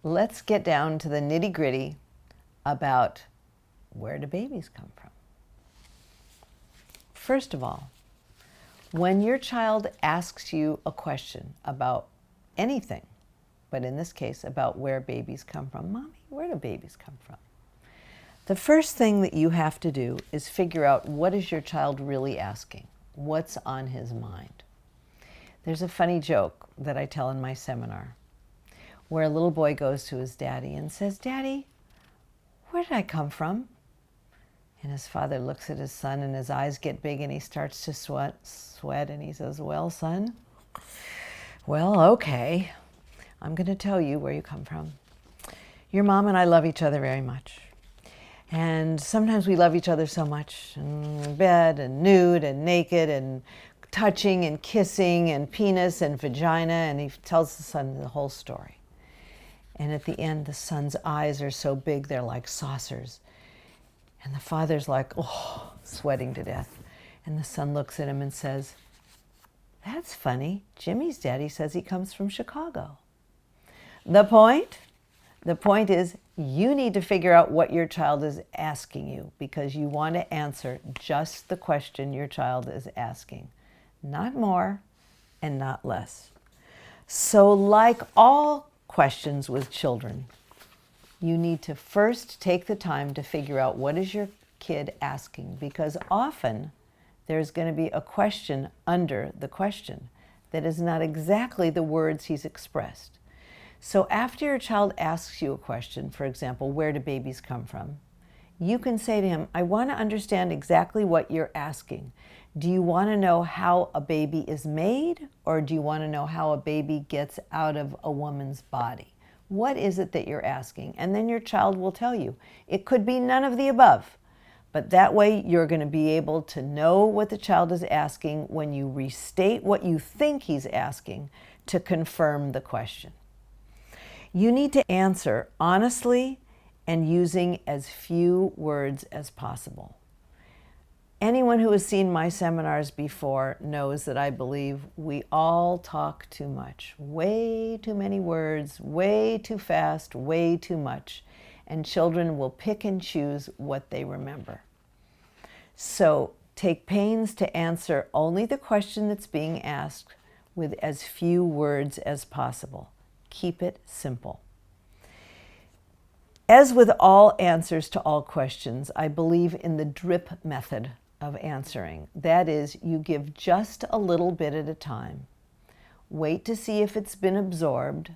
let's get down to the nitty-gritty about where do babies come from. First of all, when your child asks you a question about anything, but in this case about where babies come from, Mommy, where do babies come from? The first thing that you have to do is figure out what is your child really asking? What's on his mind? There's a funny joke that I tell in my seminar where a little boy goes to his daddy and says, Daddy, where did I come from? And his father looks at his son and his eyes get big and he starts to sweat and he says, well, son, well, okay, I'm going to tell you where you come from. Your mom and I love each other very much. And sometimes we love each other so much, in bed and nude and naked and touching and kissing and penis and vagina, and he tells the son the whole story. And at the end, the son's eyes are so big, they're like saucers. And the father's like, oh, sweating to death. And the son looks at him and says, that's funny. Jimmy's daddy says he comes from Chicago. The point is you need to figure out what your child is asking you because you want to answer just the question your child is asking, not more and not less. So like all questions with children, you need to first take the time to figure out what is your kid asking, because often there's going to be a question under the question that is not exactly the words he's expressed. So after your child asks you a question, for example, where do babies come from? You can say to him, I want to understand exactly what you're asking. Do you want to know how a baby is made, or do you want to know how a baby gets out of a woman's body? What is it that you're asking? And then your child will tell you. It could be none of the above, but that way you're going to be able to know what the child is asking when you restate what you think he's asking to confirm the question. You need to answer honestly and using as few words as possible. Anyone who has seen my seminars before knows that I believe we all talk too much. Way too many words, way too fast, way too much. And children will pick and choose what they remember. So take pains to answer only the question that's being asked with as few words as possible. Keep it simple. As with all answers to all questions, I believe in the drip method of answering. That is, you give just a little bit at a time. Wait to see if it's been absorbed,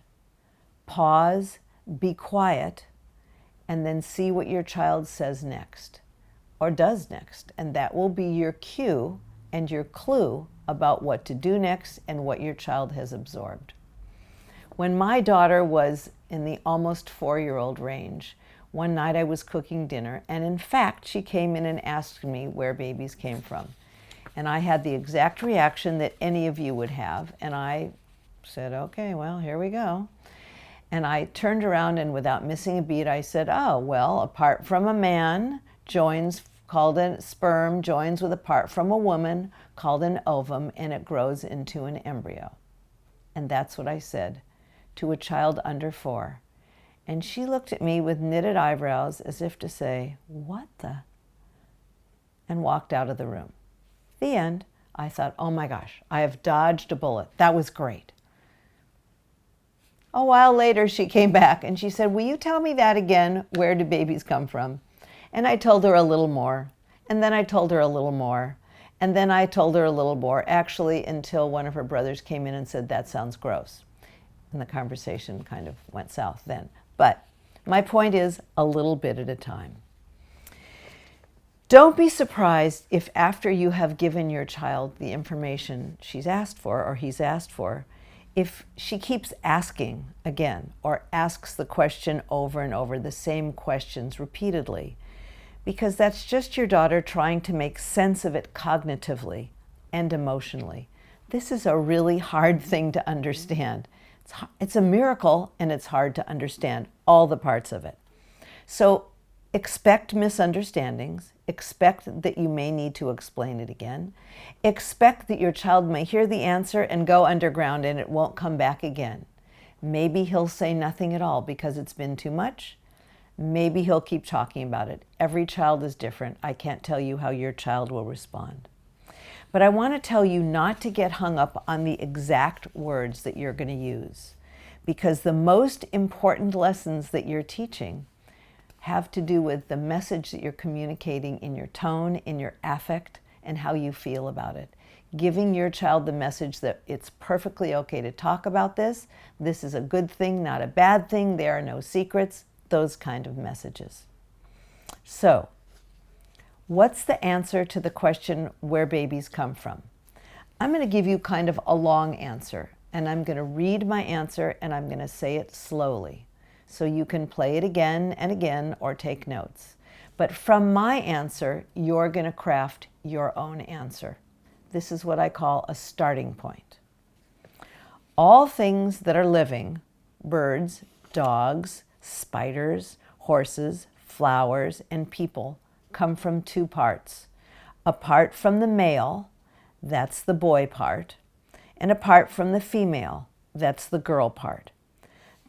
pause, be quiet, and then see what your child says next, or does next. And that will be your cue and your clue about what to do next and what your child has absorbed. When my daughter was in the almost 4-year-old range, one night I was cooking dinner, and in fact, she came in and asked me where babies came from. And I had the exact reaction that any of you would have, and I said, okay, well, here we go. And I turned around, and without missing a beat, I said, oh, well, apart from a man, called a sperm, joins with a part from a woman, called an ovum, and it grows into an embryo. And that's what I said to a child under 4. And she looked at me with knitted eyebrows as if to say, what the? And walked out of the room. The end. I thought, oh my gosh, I have dodged a bullet. That was great. A while later, she came back and she said, will you tell me that again? Where do babies come from? And I told her a little more. And then I told her a little more. And then I told her a little more, actually, until one of her brothers came in and said, that sounds gross. And the conversation kind of went south then. But my point is, a little bit at a time. Don't be surprised if after you have given your child the information she's asked for or he's asked for, if she keeps asking again or asks the question over and over, the same questions repeatedly, because that's just your daughter trying to make sense of it cognitively and emotionally. This is a really hard thing to understand. It's a miracle, and it's hard to understand all the parts of it. So expect misunderstandings. Expect that you may need to explain it again. Expect that your child may hear the answer and go underground and it won't come back again. Maybe he'll say nothing at all because it's been too much. Maybe he'll keep talking about it. Every child is different. I can't tell you how your child will respond. But I want to tell you not to get hung up on the exact words that you're going to use, because the most important lessons that you're teaching have to do with the message that you're communicating in your tone, in your affect, and how you feel about it. Giving your child the message that it's perfectly okay to talk about this. This is a good thing, not a bad thing. There are no secrets. Those kind of messages. So, what's the answer to the question where babies come from? I'm going to give you kind of a long answer, and I'm going to read my answer and I'm going to say it slowly. So you can play it again and again or take notes. But from my answer, you're going to craft your own answer. This is what I call a starting point. All things that are living, birds, dogs, spiders, horses, flowers, and people, come from two parts. A part from the male, that's the boy part, and a part from the female, that's the girl part.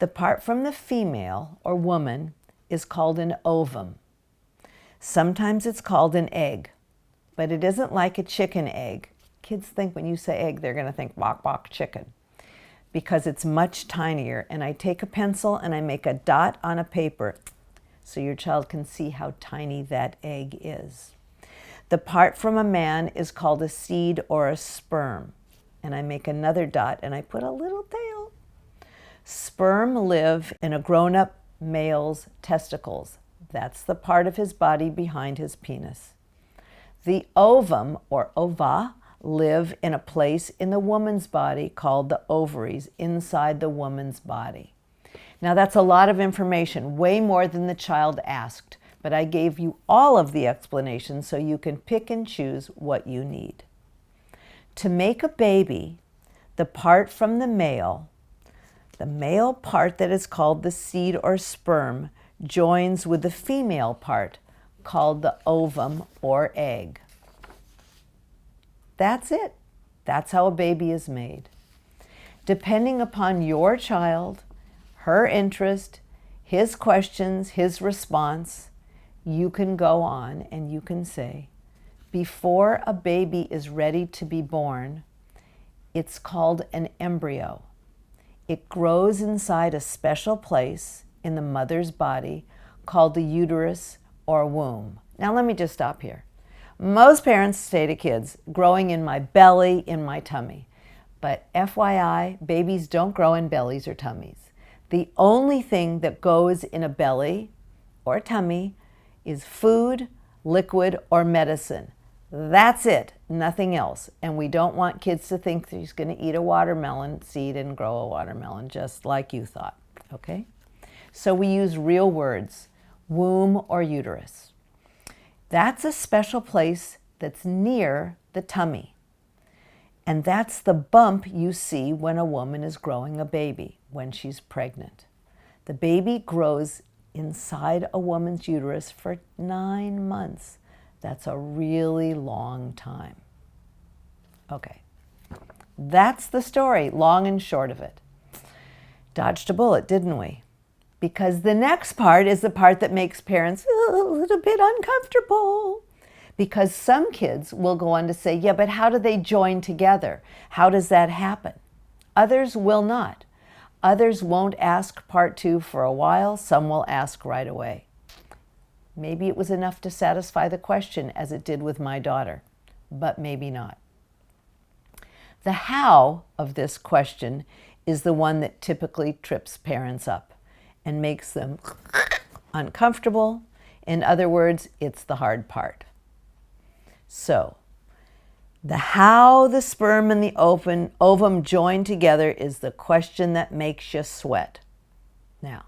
The part from the female, or woman, is called an ovum. Sometimes it's called an egg, but it isn't like a chicken egg. Kids think when you say egg, they're going to think bok bok chicken, because it's much tinier. And I take a pencil and I make a dot on a paper so your child can see how tiny that egg is. The part from a man is called a seed or a sperm. And I make another dot and I put a little tail. Sperm live in a grown-up male's testicles. That's the part of his body behind his penis. The ovum, or ova, live in a place in the woman's body called the ovaries, inside the woman's body. Now that's a lot of information, way more than the child asked, but I gave you all of the explanations so you can pick and choose what you need. To make a baby, the part from the male part that is called the seed or sperm, joins with the female part called the ovum or egg. That's it. That's how a baby is made. Depending upon your child, her interest, his questions, his response, you can go on and you can say, before a baby is ready to be born, it's called an embryo. It grows inside a special place in the mother's body called the uterus or womb. Now let me just stop here. Most parents say to kids, growing in my belly, in my tummy. But FYI, babies don't grow in bellies or tummies. The only thing that goes in a belly or tummy is food, liquid, or medicine. That's it, nothing else. And we don't want kids to think that he's going to eat a watermelon seed and grow a watermelon, just like you thought, okay? So we use real words, womb or uterus. That's a special place that's near the tummy. And that's the bump you see when a woman is growing a baby, when she's pregnant. The baby grows inside a woman's uterus for 9 months. That's a really long time. Okay, that's the story, long and short of it. Dodged a bullet, didn't we? Because the next part is the part that makes parents a little bit uncomfortable. Because some kids will go on to say, yeah, but how do they join together? How does that happen? Others will not. Others won't ask part 2 for a while. Some will ask right away. Maybe it was enough to satisfy the question, as it did with my daughter, but maybe not. The how of this question is the one that typically trips parents up and makes them uncomfortable. In other words, it's the hard part. So, the how the sperm and the ovum join together is the question that makes you sweat. Now,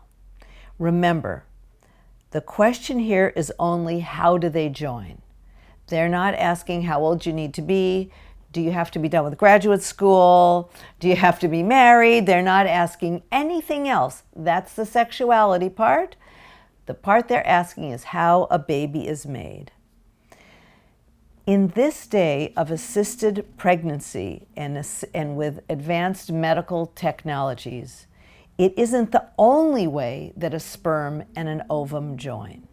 remember, the question here is only how do they join? They're not asking how old you need to be. Do you have to be done with graduate school? Do you have to be married? They're not asking anything else. That's the sexuality part. The part they're asking is how a baby is made. In this day of assisted pregnancy and with advanced medical technologies, It isn't the only way that a sperm and an ovum join.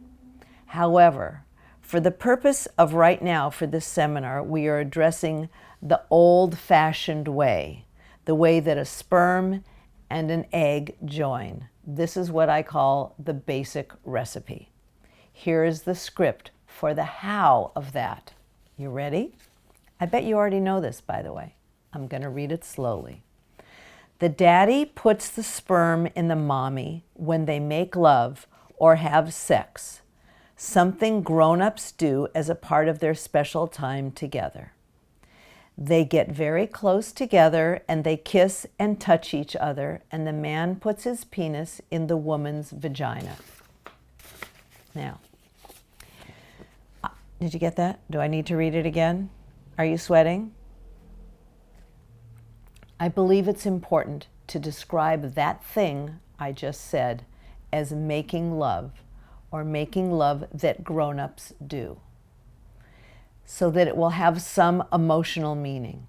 However, for the purpose of right now for this seminar, we are addressing the old-fashioned way, the way that a sperm and an egg join. This is what I call the basic recipe. Here is the script for the how of that. You ready? I bet you already know this, by the way. I'm going to read it slowly. The daddy puts the sperm in the mommy when they make love or have sex, something grown-ups do as a part of their special time together. They get very close together and they kiss and touch each other, and the man puts his penis in the woman's vagina. Now, did you get that? Do I need to read it again? Are you sweating? I believe it's important to describe that thing I just said as making love, or making love that grown-ups do, so that it will have some emotional meaning.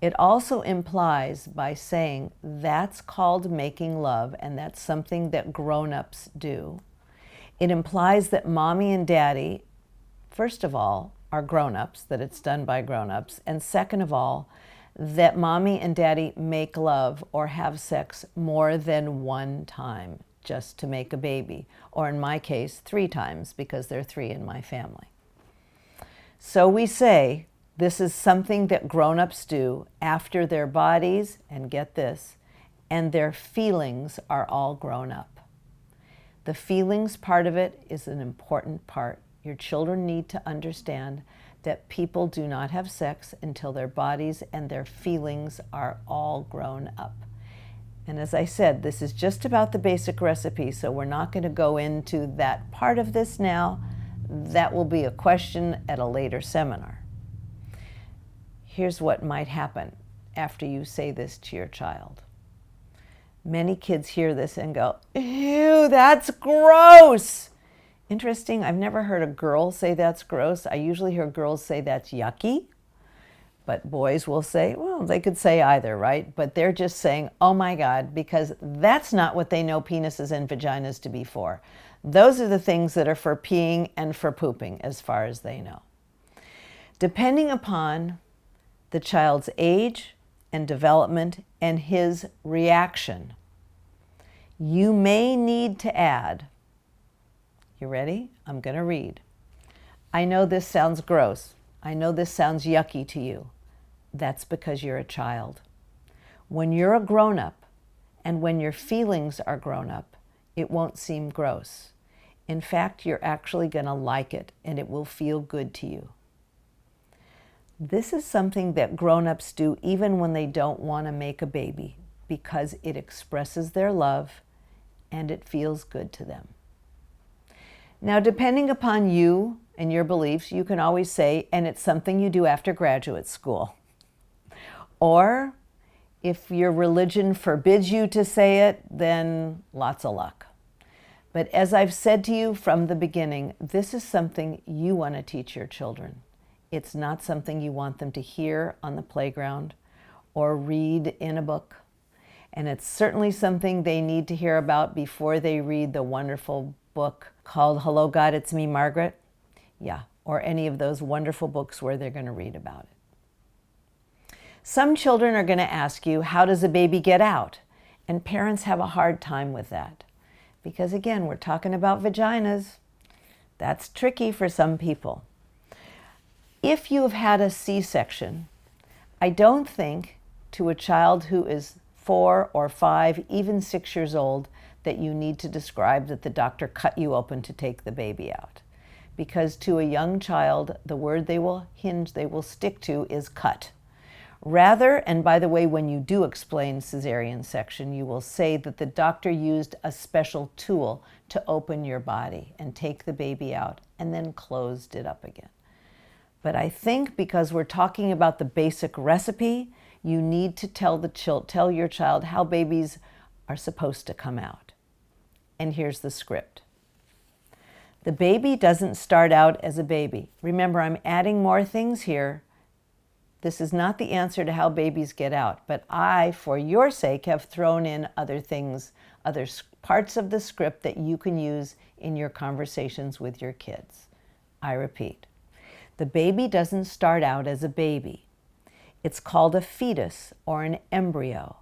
It also implies, by saying that's called making love and that's something that grown-ups do, it implies that mommy and daddy, first of all, are grown-ups, that it's done by grown-ups, and second of all, that mommy and daddy make love or have sex more than one time just to make a baby, or in my case, 3 times, because there are 3 in my family. So we say this is something that grown-ups do after their bodies, and get this, and their feelings are all grown up. The feelings part of it is an important part. Your children need to understand that people do not have sex until their bodies and their feelings are all grown up. And as I said, this is just about the basic recipe, so we're not going to go into that part of this now. That will be a question at a later seminar. Here's what might happen after you say this to your child. Many kids hear this and go, "Ew, that's gross." Interesting, I've never heard a girl say that's gross. I usually hear girls say that's yucky, but boys will say, well, they could say either, right? But they're just saying, oh my God, because that's not what they know penises and vaginas to be for. Those are the things that are for peeing and for pooping, as far as they know. Depending upon the child's age and development and his reaction, you may need to add. You ready? I'm going to read. I know this sounds gross. I know this sounds yucky to you. That's because you're a child. When you're a grown-up, and when your feelings are grown up, it won't seem gross. In fact, you're actually going to like it, and it will feel good to you. This is something that grown-ups do even when they don't want to make a baby, because it expresses their love, and it feels good to them. Now, depending upon you and your beliefs, you can always say, and it's something you do after graduate school. Or if your religion forbids you to say it, then lots of luck. But as I've said to you from the beginning, this is something you want to teach your children. It's not something you want them to hear on the playground or read in a book. And it's certainly something they need to hear about before they read the wonderful book called Hello God, It's Me, Margaret. Yeah, or any of those wonderful books where they're going to read about it. Some children are going to ask you, how does a baby get out? And parents have a hard time with that. Because again, we're talking about vaginas. That's tricky for some people. If you have had a C-section, I don't think to a child who is 4 or 5, even 6 years old, that you need to describe that the doctor cut you open to take the baby out. Because to a young child, the word they will stick to is cut. Rather, and by the way, when you do explain cesarean section, you will say that the doctor used a special tool to open your body and take the baby out and then closed it up again. But I think because we're talking about the basic recipe, you need to tell your child how babies are supposed to come out. And here's the script. The baby doesn't start out as a baby. Remember, I'm adding more things here This is not the answer to how babies get out, but I, for your sake, have thrown in other things, other parts of the script that you can use in your conversations with your kids. I repeat, the baby doesn't start out as a baby. It's called a fetus or an embryo.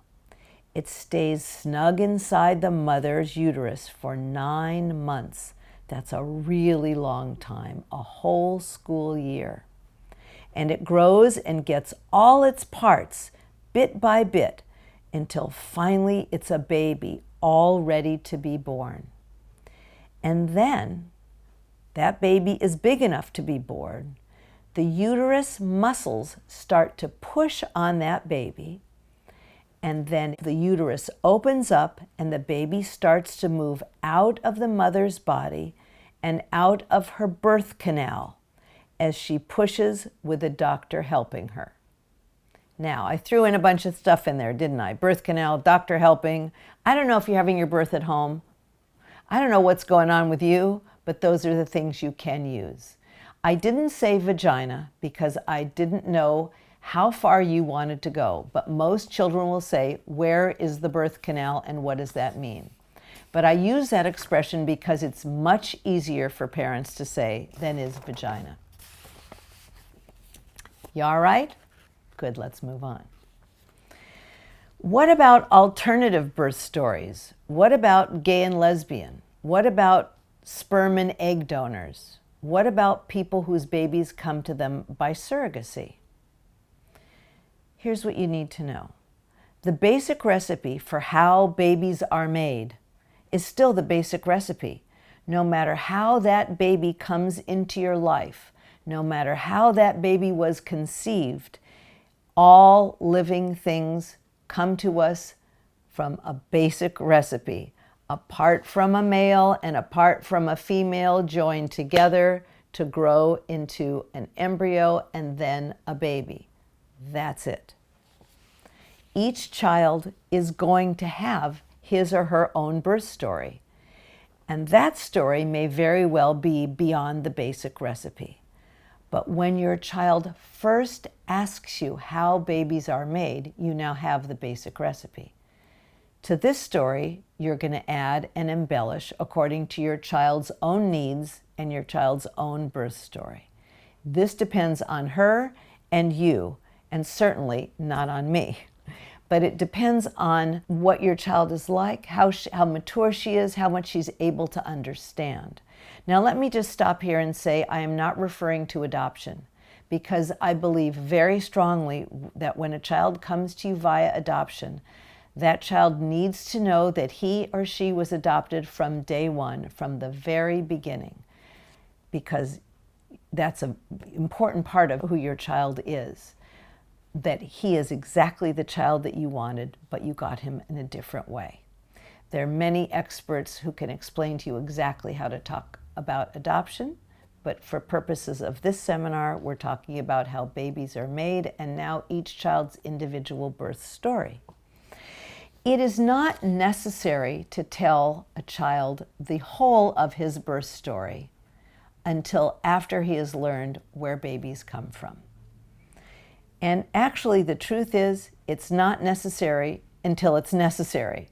It stays snug inside the mother's uterus for 9 months. That's a really long time, a whole school year. And it grows and gets all its parts, bit by bit, until finally it's a baby, all ready to be born. And then that baby is big enough to be born. The uterus muscles start to push on that baby, and then the uterus opens up and the baby starts to move out of the mother's body and out of her birth canal as she pushes with the doctor helping her. Now, I threw in a bunch of stuff in there, didn't I? Birth canal, doctor helping. I don't know if you're having your birth at home. I don't know what's going on with you, but those are the things you can use. I didn't say vagina because I didn't know how far you wanted to go, but most children will say, where is the birth canal and what does that mean? But I use that expression because it's much easier for parents to say than is vagina. You all right? Good, let's move on. What about alternative birth stories? What about gay and lesbian? What about sperm and egg donors? What about people whose babies come to them by surrogacy? Here's what you need to know. The basic recipe for how babies are made is still the basic recipe. No matter how that baby comes into your life, no matter how that baby was conceived, all living things come to us from a basic recipe. Apart from a male and apart from a female joined together to grow into an embryo and then a baby. That's it. Each child is going to have his or her own birth story. And that story may very well be beyond the basic recipe. But when your child first asks you how babies are made, you now have the basic recipe. To this story, you're going to add and embellish according to your child's own needs and your child's own birth story. This depends on her and you, and certainly not on me. But it depends on what your child is like, how mature she is, how much she's able to understand. Now let me just stop here and say I am not referring to adoption, because I believe very strongly that when a child comes to you via adoption, that child needs to know that he or she was adopted from day one, from the very beginning, because that's an important part of who your child is, that he is exactly the child that you wanted, but you got him in a different way. There are many experts who can explain to you exactly how to talk about adoption, but for purposes of this seminar, we're talking about how babies are made and now each child's individual birth story. It is not necessary to tell a child the whole of his birth story until after he has learned where babies come from. And actually, the truth is, it's not necessary until it's necessary.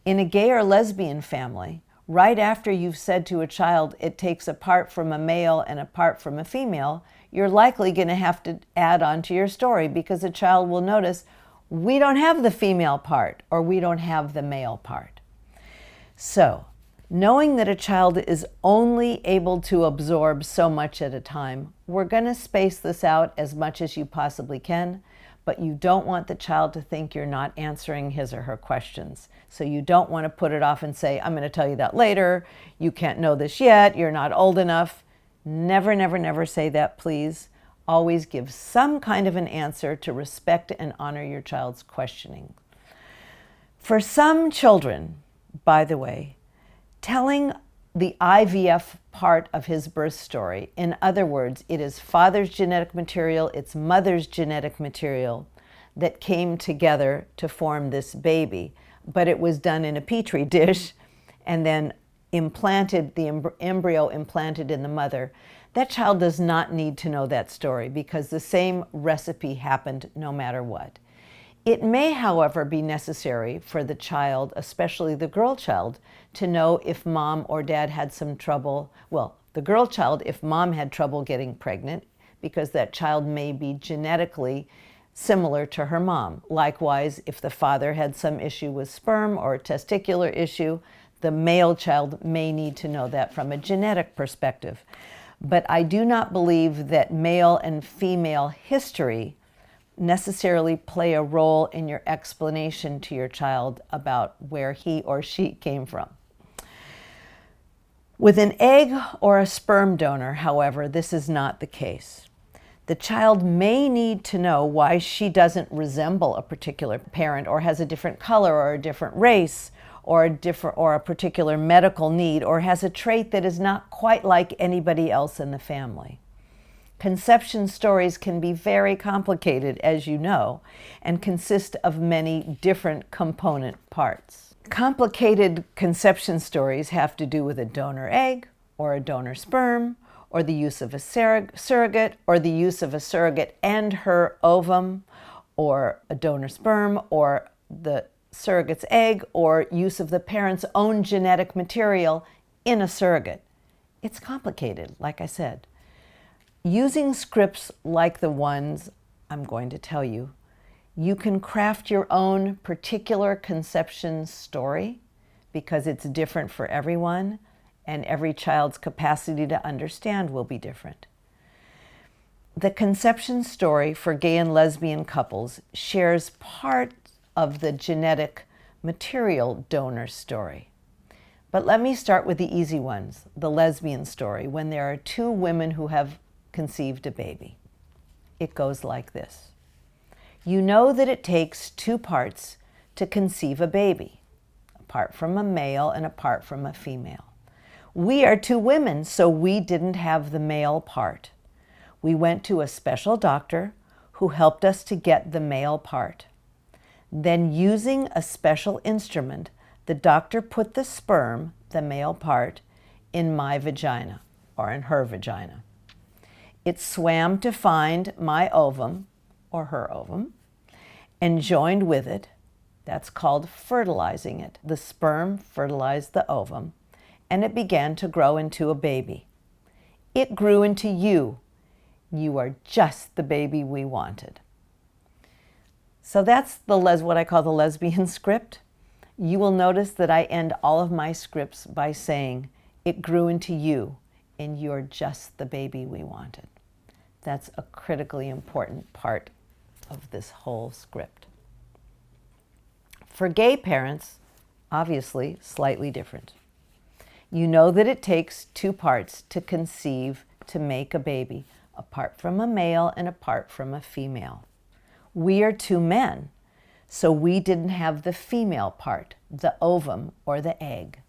In a gay or lesbian family, right after you've said to a child it takes a part from a male and a part from a female, you're likely going to have to add on to your story because the child will notice, we don't have the female part or we don't have the male part. So, knowing that a child is only able to absorb so much at a time, we're going to space this out as much as you possibly can, but you don't want the child to think you're not answering his or her questions. So you don't want to put it off and say, I'm going to tell you that later, you can't know this yet, you're not old enough. Never, never, never say that, please. Always give some kind of an answer to respect and honor your child's questioning. For some children, by the way, telling the IVF part of his birth story, in other words, it is father's genetic material, it's mother's genetic material that came together to form this baby, but it was done in a petri dish and then implanted, the embryo implanted in the mother. That child does not need to know that story because the same recipe happened no matter what. It may, however, be necessary for the child, especially the girl child, to know if mom or dad had some trouble. Well, the girl child, if mom had trouble getting pregnant, because that child may be genetically similar to her mom. Likewise, if the father had some issue with sperm or a testicular issue, the male child may need to know that from a genetic perspective. But I do not believe that male and female history necessarily play a role in your explanation to your child about where he or she came from. With an egg or a sperm donor, however, this is not the case. The child may need to know why she doesn't resemble a particular parent or has a different color or a different race or a particular medical need or has a trait that is not quite like anybody else in the family. Conception stories can be very complicated, as you know, and consist of many different component parts. Complicated conception stories have to do with a donor egg or a donor sperm, or the use of a surrogate, or the use of a surrogate and her ovum, or a donor sperm, or the surrogate's egg, or use of the parent's own genetic material in a surrogate. It's complicated, like I said. Using scripts like the ones I'm going to tell you, you can craft your own particular conception story because it's different for everyone, and every child's capacity to understand will be different. The conception story for gay and lesbian couples shares part of the genetic material donor story. But let me start with the easy ones, the lesbian story, when there are two women who have conceived a baby. It goes like this. You know that it takes two parts to conceive a baby, a part from a male and a part from a female. We are two women, so we didn't have the male part. We went to a special doctor who helped us to get the male part. Then, using a special instrument, the doctor put the sperm, the male part, in my vagina, or in her vagina. It swam to find my ovum, or her ovum, and joined with it. That's called fertilizing it. The sperm fertilized the ovum, and it began to grow into a baby. It grew into you. You are just the baby we wanted. So that's what I call the lesbian script. You will notice that I end all of my scripts by saying, it grew into you, and you're just the baby we wanted. That's a critically important part of this whole script. For gay parents, obviously slightly different. You know that it takes two parts to conceive, to make a baby, a part from a male and a part from a female. We are two men, so we didn't have the female part, the ovum or the egg.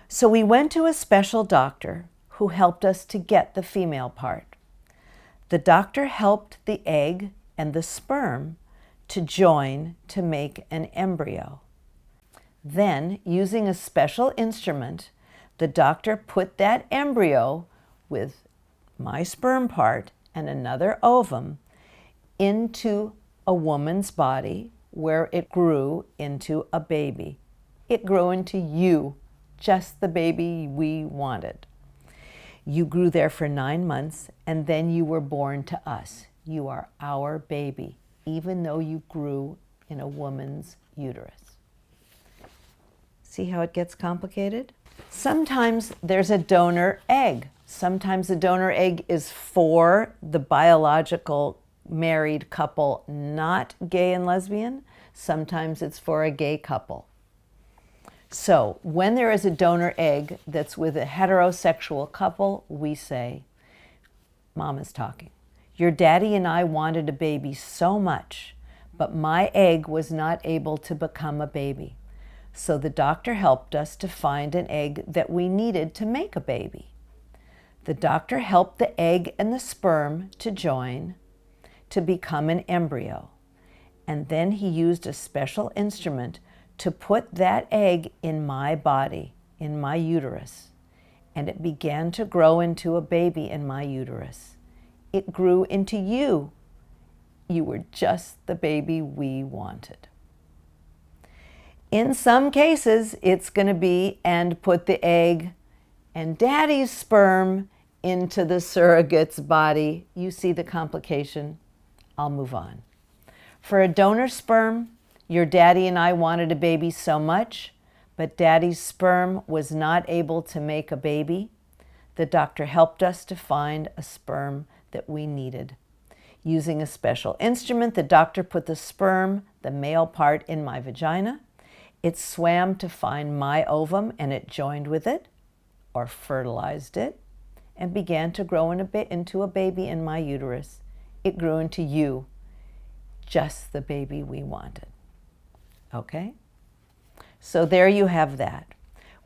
So we went to a special doctor who helped us to get the female part. The doctor helped the egg and the sperm to join to make an embryo. Then, using a special instrument, the doctor put that embryo with my sperm part and another ovum into a woman's body where it grew into a baby. It grew into you, just the baby we wanted. You grew there for 9 months, and then you were born to us. You are our baby, even though you grew in a woman's uterus. See how it gets complicated? Sometimes there's a donor egg. Sometimes the donor egg is for the biological married couple, not gay and lesbian. Sometimes it's for a gay couple. So when there is a donor egg that's with a heterosexual couple, we say, Mom is talking. Your daddy and I wanted a baby so much, but my egg was not able to become a baby. So the doctor helped us to find an egg that we needed to make a baby. The doctor helped the egg and the sperm to join to become an embryo. And then he used a special instrument to put that egg in my body, in my uterus. and it began to grow into a baby in my uterus. It grew into you. You were just the baby we wanted. In some cases, it's going to be and put the egg and daddy's sperm into the surrogate's body. You see the complication? I'll move on. For a donor sperm, your daddy and I wanted a baby so much, but daddy's sperm was not able to make a baby. The doctor helped us to find a sperm that we needed. Using a special instrument, the doctor put the sperm, the male part, in my vagina. It swam to find my ovum, and it joined with it, or fertilized it, and began to grow into a baby in my uterus. It grew into you, just the baby we wanted. Okay? So there you have that.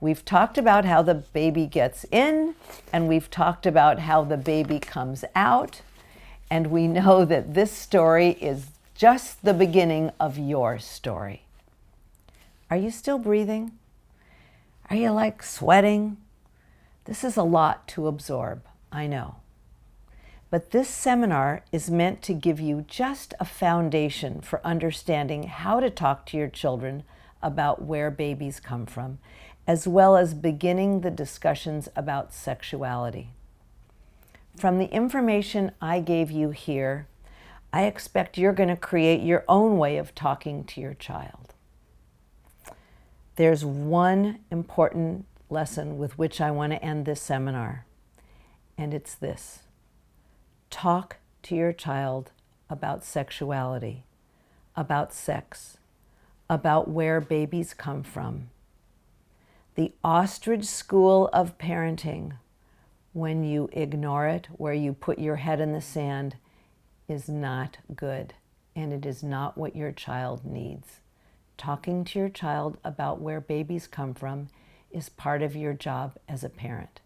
We've talked about how the baby gets in, and we've talked about how the baby comes out, and we know that this story is just the beginning of your story. Are you still breathing? Are you like sweating? This is a lot to absorb, I know. But this seminar is meant to give you just a foundation for understanding how to talk to your children about where babies come from, as well as beginning the discussions about sexuality. From the information I gave you here, I expect you're going to create your own way of talking to your child. There's one important lesson with which I want to end this seminar, and it's this. Talk to your child about sexuality, about sex, about where babies come from. The ostrich school of parenting, when you ignore it, where you put your head in the sand, is not good, and it is not what your child needs. Talking to your child about where babies come from is part of your job as a parent.